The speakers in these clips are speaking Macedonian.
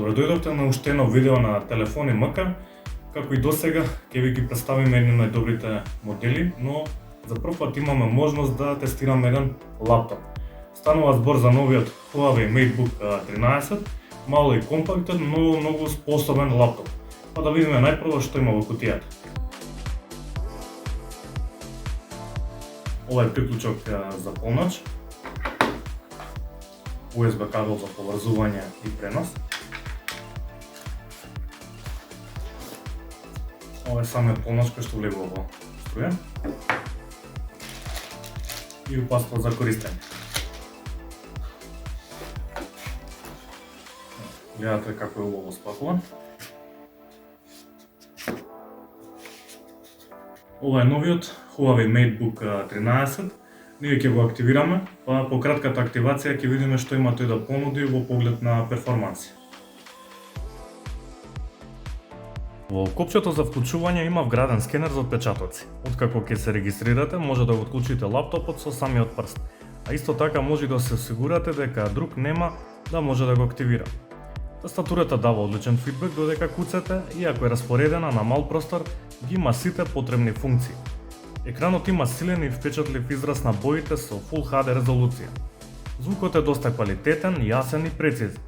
Добро дојдовте на уште едно видео на телефони МК. Како и досега, ќе ви ги представиме едни најдобрите модели, но за прв пат имаме можност да тестираме еден лаптоп. Станува збор за новиот Huawei MateBook 13, мало и компактен, но многу способен лаптоп. Па да видиме најпрво што има во кутијата. Ова е приклучок за полноќ, USB кабел за поврзување и пренос. Ова е самиот полноќ кој што влегува во струја и упатство за користење. Гледате како е убаво спакуван. Ова е новиот Huawei MateBook 13. Ние ќе го активираме, па по кратката активација ќе видиме што има тој да понуди во поглед на перформанси. Во копчето за вклучување има вграден скенер за отпечатоци. Откако ќе се регистрирате, може да го вклучите лаптопот со самиот прст, а исто така може да се осигурате дека друг нема да може да го активира. Тастатурата дава одличен фидбек додека куцате и ако е распоредена на мал простор, ги има сите потребни функции. Екранот има силен и впечатлив израз на боите со Full HD резолуција. Звукот е доста квалитетен, јасен и прецизен.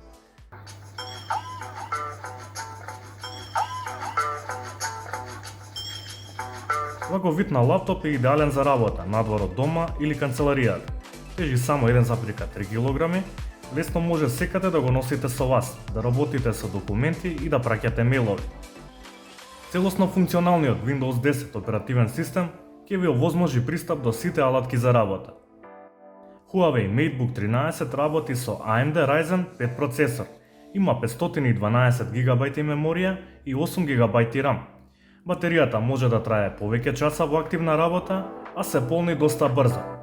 Ваков вид на лаптоп е идеален за работа, надвор од дома или канцеларијата. Тежи само 1,3 кг, лесно може секаде да го носите со вас, да работите со документи и да праќате мејлови. Целосно функционалниот Windows 10 оперативен систем ќе ви овозможи пристап до сите алатки за работа. Huawei MateBook 13 работи со AMD Ryzen 5 процесор. Има 512 ГБ меморија и 8 ГБ RAM. Батеријата може да трае повеќе часа во активна работа, а се полни доста брзо.